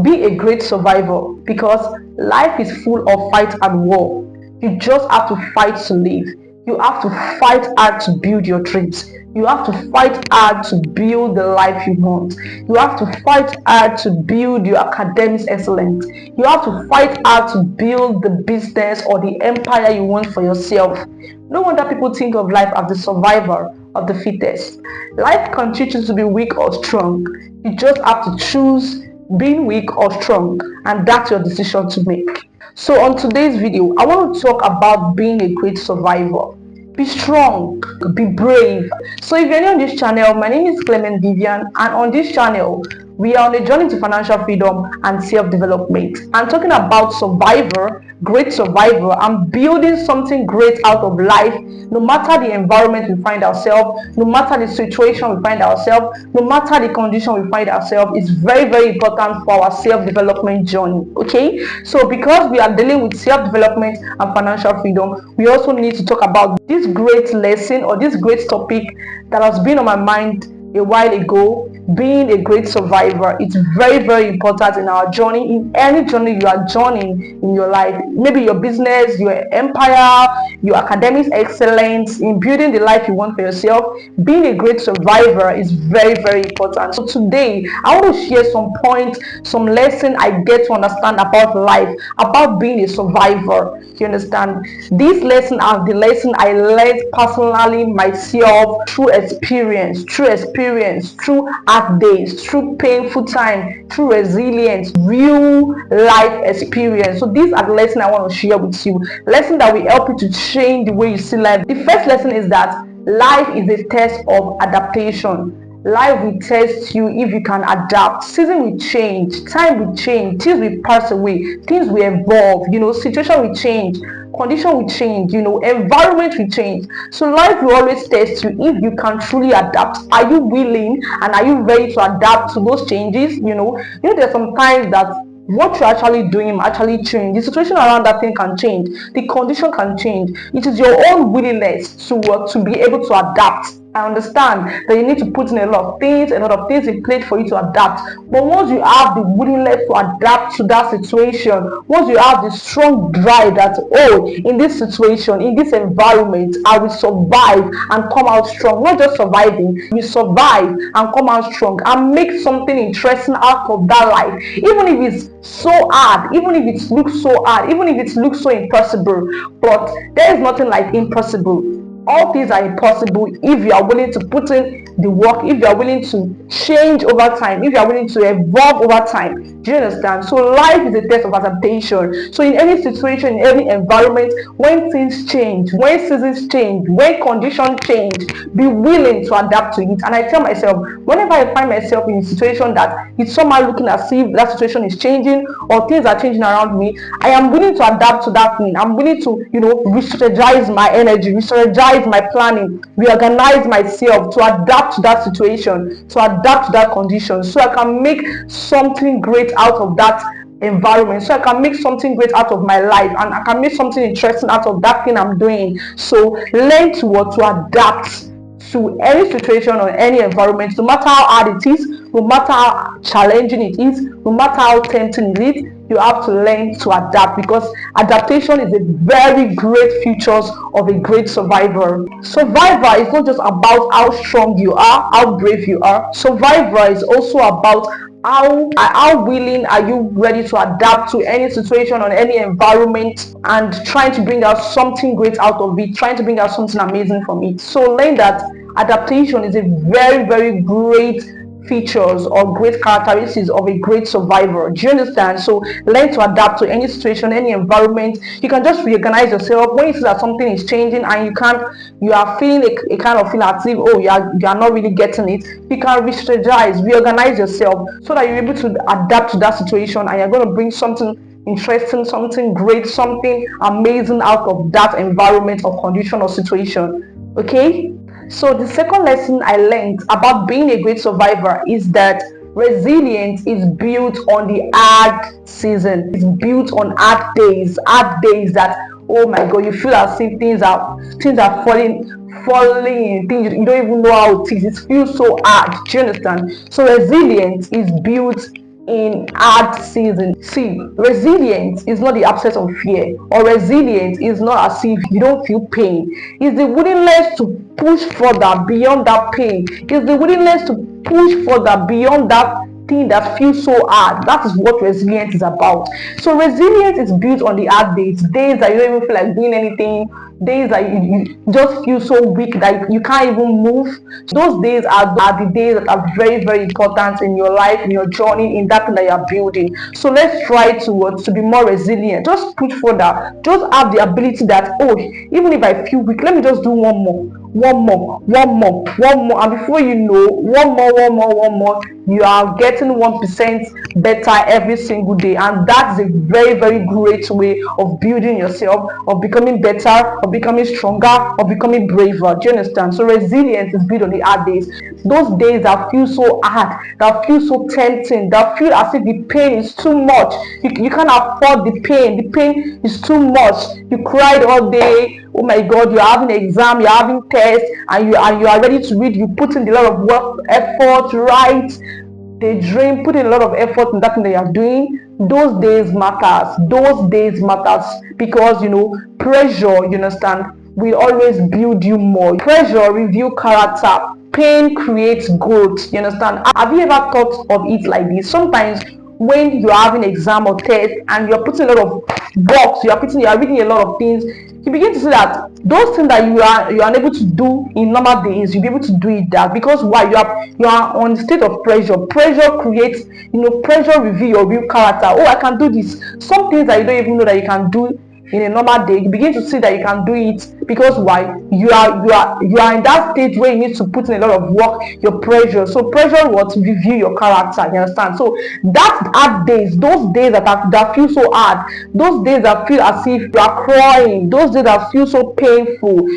Be a great survivor, because life is full of fight and war. You just have to fight to live. You have to fight hard to build your dreams. You have to fight hard to build the life you want. You have to fight hard to build your academics excellence. You have to fight hard to build the business or the empire you want for yourself. No wonder people think of life as the survivor of the fittest. Life can teach you to be weak or strong. You just have to choose being weak or strong, and that's your decision to make. So on today's video, I want to talk about being a great survivor. Be strong, be brave. So if you're new on this channel, my name is Clement Vivian, and on this channel we are on a journey to financial freedom and self-development. I'm talking about survivor, great survivor, and building something great out of life, no matter the environment we find ourselves, no matter the situation we find ourselves, no matter the condition we find ourselves. It's very, very important for our self-development journey. Okay, so because we are dealing with self-development and financial freedom, we also need to talk about this great lesson or this great topic that has been on my mind a while ago. Being a great survivor, it's very, very important in our journey, in any journey you are journeying in your life, maybe your business, your empire, your academic excellence, in building the life you want for yourself. Being a great survivor is very, very important. So today I want to share some points, some lesson I get to understand about life, about being a survivor. You understand? These lessons are the lesson I learned personally myself, through experience, through hard days, through painful time, through resilience, real life experience. So these are the lessons I want to share with you. Lessons that will help you to change the way you see life. The first lesson is that life is a test of adaptation. Life will test you if you can adapt. Season will change, time will change, things will pass away, things will evolve, situation will change, condition will change, environment will change. So life will always test you if you can truly adapt. Are you willing and are you ready to adapt to those changes? There's some times that what you're actually doing might actually change. The situation around that thing can change. The condition can change. It is your own willingness to work, to be able to adapt. I understand that you need to put in a lot of things in place for you to adapt. But once you have the willingness to adapt to that situation, once you have the strong drive that, in this situation, in this environment, I will survive and come out strong. Not just surviving, we survive and come out strong and make something interesting out of that life. Even if it's so hard, even if it looks so hard, even if it looks so impossible, but there is nothing like impossible. All things are impossible if you are willing to put in the work, if you are willing to change over time, if you are willing to evolve over time. Do you understand? So life is a test of adaptation. So in any situation, in any environment, when things change, when seasons change, when conditions change, be willing to adapt to it. And I tell myself, whenever I find myself in a situation that it's somehow looking as if that situation is changing or things are changing around me, I am willing to adapt to that thing. I'm willing to, re-strategize my energy, re-strategize my planning, reorganize myself to adapt to that situation, to adapt to that condition, so I can make something great out of that environment, so I can make something great out of my life, and I can make something interesting out of that thing I'm doing. So learn to adapt to any situation or any environment, no matter how hard it is, no matter how challenging it is, no matter how tempting it is. You have to learn to adapt, because adaptation is a very great features of a great survivor. Survivor is not just about how strong you are, how brave you are. Survivor is also about how willing are you ready to adapt to any situation or any environment, and trying to bring out something great out of it, trying to bring out something amazing from it. So learn that adaptation is a very, very great features or great characteristics of a great survivor. Do you understand? So learn to adapt to any situation, any environment. You can just reorganize yourself when you see that something is changing and you are feeling a kind of feeling as if you are not really getting it. You can re-strategize, reorganize yourself so that you're able to adapt to that situation, and you're going to bring something interesting, something great, something amazing out of that environment or condition or situation. Okay? So the second lesson I learned about being a great survivor is that resilience is built on the hard season. It's built on hard days that, oh my God, you feel as if things are falling, things you don't even know how it is. It feels so hard. Do you understand? So resilience is built in hard season. See, resilience is not the absence of fear, or resilience is not as if you don't feel pain. It's the willingness to push further beyond that pain. It's the willingness to push further beyond that thing that feels so hard. That is what resilience is about. So resilience is built on the hard days that you don't even feel like doing anything, days that you just feel so weak that you can't even move. Those days are the days that are very, very important in your life, in your journey, in that thing that you are building. So let's try to be more resilient. Just push further. Just have the ability that, oh, even if I feel weak, let me just do one more, and before you know, one more, you are getting 1% better every single day. And that's a very, very great way of building yourself, of becoming better, of becoming stronger, of becoming braver. Do you understand? So resilience is built on the hard days, those days that feel so hard, that feel so tempting, that feel as if the pain is too much. You can't afford the pain is too much. You cried all day. Oh my God, you're having an exam, you're having tests, and you are ready to read. You put in a lot of work, effort, write, daydream, put in a lot of effort in that thing that you are doing. Those days matters. Those days matters because pressure, you understand, will always build you more. Pressure reveal character. Pain creates growth. You understand? Have you ever thought of it like this? Sometimes when you're having exam or test and you're putting a lot of box, you are reading a lot of things, you begin to see that those things that you are unable to do in normal days, you'll be able to do it that. Because why? You are on a state of pressure. Pressure creates, pressure reveal your real character. Oh, I can do this. Some things that you don't even know that you can do in a normal day, you begin to see that you can do it. Because why? You are in that stage where you need to put in a lot of work, your pressure. So pressure what review your character, you understand? So that hard days, those days that feel so hard, those days that feel as if you are crying, those days that feel so painful,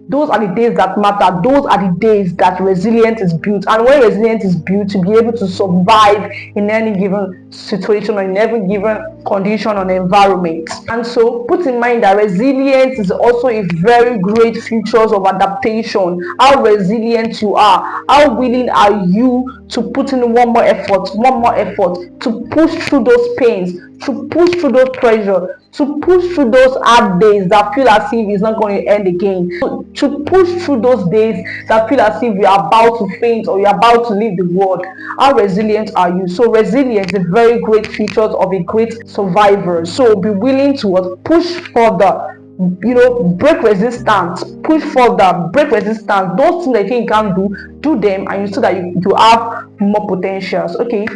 those are the days that matter. Those are the days that resilience is built. And when resilience is built, to be able to survive in any given situation or in every given condition or environment. And so put in mind that resilience is also a very great features of adaptation. How resilient you are, how willing are you to put in one more effort, to push through those pains, to push through those pressure, to push through those hard days that feel as if it's not going to end again, to push through those days that feel as if you're about to faint or you're about to leave the world. How resilient are you? So resilience is a very great features of a great survivor. So be willing to push further, break resistance, push further, break resistance. Those things that you think you can't do them, and you see that you have more potentials. Okay,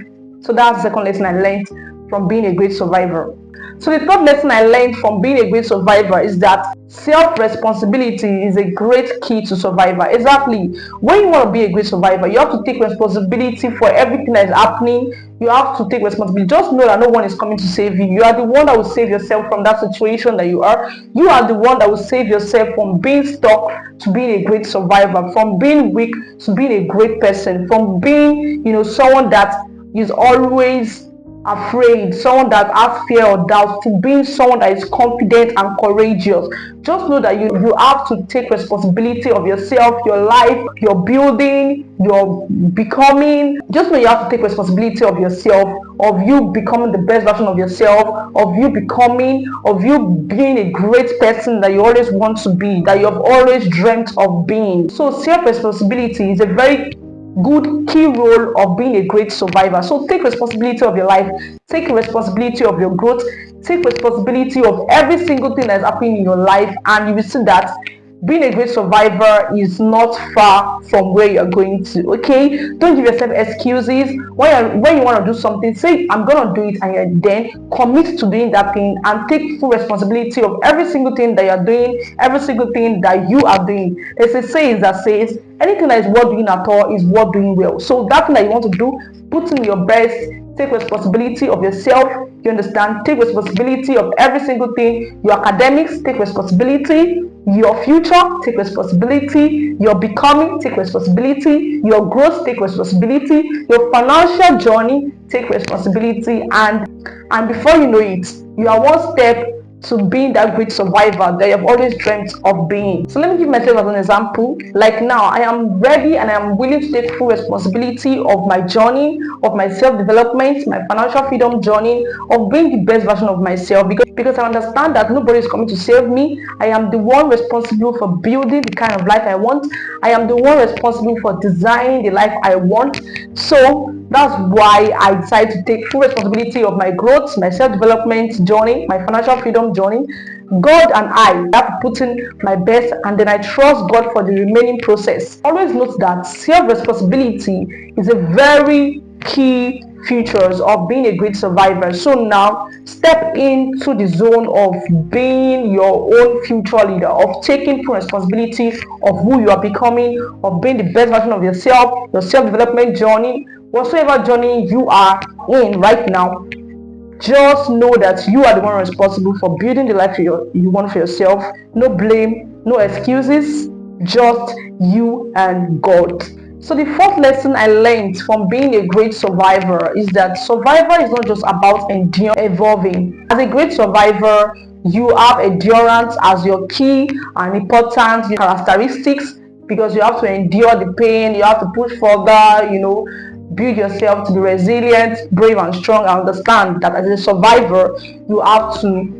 so that's the second lesson I learned from being a great survivor. So the third lesson I learned from being a great survivor is that self-responsibility is a great key to survivor. Exactly. When you want to be a great survivor, you have to take responsibility for everything that is happening. You have to take responsibility. Just know that no one is coming to save you. You are the one that will save yourself from that situation that you are. You are the one that will save yourself from being stuck to being a great survivor, from being weak to being a great person, from being, someone that is always afraid, someone that has fear or doubt, to being someone that is confident and courageous. Just know that you have to take responsibility of yourself, your life, your building, your becoming. Just know you have to take responsibility of yourself, of you becoming the best version of yourself, of you being a great person that you always want to be, that you have always dreamt of being. So self-responsibility is a very good key role of being a great survivor. So take responsibility of your life, take responsibility of your growth, take responsibility of every single thing that's happening in your life, and you will see that being a great survivor is not far from where you're going to. Okay, don't give yourself excuses. When you want to do something, say I'm gonna do it, and then commit to doing that thing and take full responsibility of every single thing that you're doing, every single thing that you are doing. There's a saying that says anything that is worth doing at all is worth doing well. So that thing that you want to do, put in your best. Take responsibility of yourself, you understand? Take responsibility of every single thing. Your academics, take responsibility. Your future, take responsibility. Your becoming, take responsibility. Your growth, take responsibility. Your financial journey, take responsibility. And before you know it, you are one step to being that great survivor that you've always dreamt of being. So let me give myself as an example. Like now, I am ready and I am willing to take full responsibility of my journey, of my self-development, my financial freedom journey, of being the best version of myself, because I understand that nobody is coming to save me. I am the one responsible for building the kind of life I want. I am the one responsible for designing the life I want. So that's why I decided to take full responsibility of my growth, my self-development journey, my financial freedom journey. God and I have to put in my best, and then I trust God for the remaining process. Always note that self-responsibility is a very key features of being a great survivor. So now step into the zone of being your own future leader, of taking full responsibility of who you are becoming, of being the best version of yourself, your self-development journey, whatsoever journey you are in right now. Just know that you are the one responsible for building the life you want for yourself. No blame, no excuses, just you and God. So the fourth lesson I learned from being a great survivor is that survivor is not just about evolving. As a great survivor, you have endurance as your key and important characteristics, because you have to endure the pain, you have to push further, build yourself to be resilient, brave and strong. I understand that as a survivor, you have to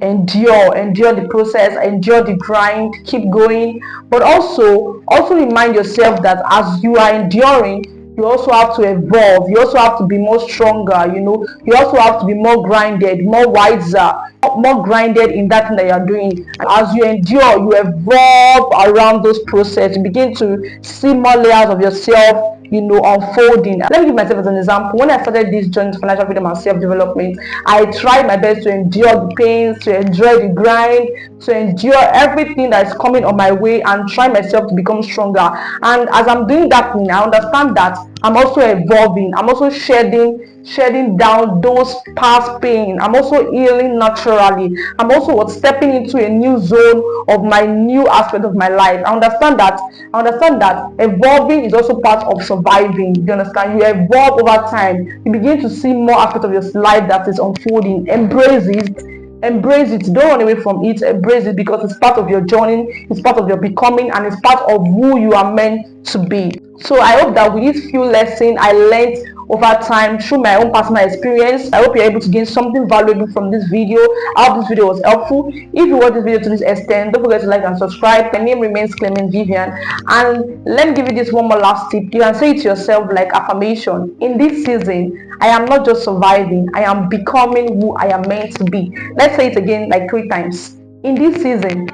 endure the process, endure the grind, keep going, but also remind yourself that as you are enduring, you also have to evolve, you also have to be more stronger, you also have to be more grinded, more wiser, more grinded in that thing that you're doing. And as you endure, you evolve around those process, you begin to see more layers of yourself unfolding. Let me give myself as an example. When I started this journey to financial freedom and self-development, I tried my best to endure the pains, to enjoy the grind, to endure everything that is coming on my way, and try myself to become stronger. And as I'm doing that thing, I understand that I'm also evolving. I'm also shedding down those past pain. I'm also healing naturally. I'm also stepping into a new zone of my new aspect of my life. I understand that evolving is also part of surviving. You understand? You evolve over time. You begin to see more aspects of your life that is unfolding. Embrace it, don't run away from it. Embrace it, because it's part of your journey, it's part of your becoming, and it's part of who you are meant to be. So I hope that with these few lessons I learned over time through my own personal experience, I hope you're able to gain something valuable from this video. I hope this video was helpful. If you watch this video to this extent, don't forget to like and subscribe. My name remains Clement Vivian, and let me give you this one more last tip. You can say it to yourself like affirmation: in this season, I am not just surviving, I am becoming who I am meant to be. Let's say it again like 3 times. In this season,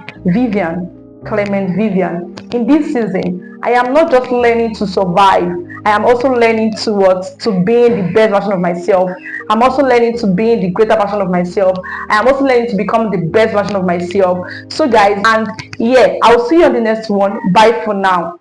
Clement Vivian. In this season, I am not just learning to survive, I am also learning to being the best version of myself. I'm also learning to being the greater version of myself. I am also learning to become the best version of myself. So guys, and yeah, I'll see you on the next one. Bye for now.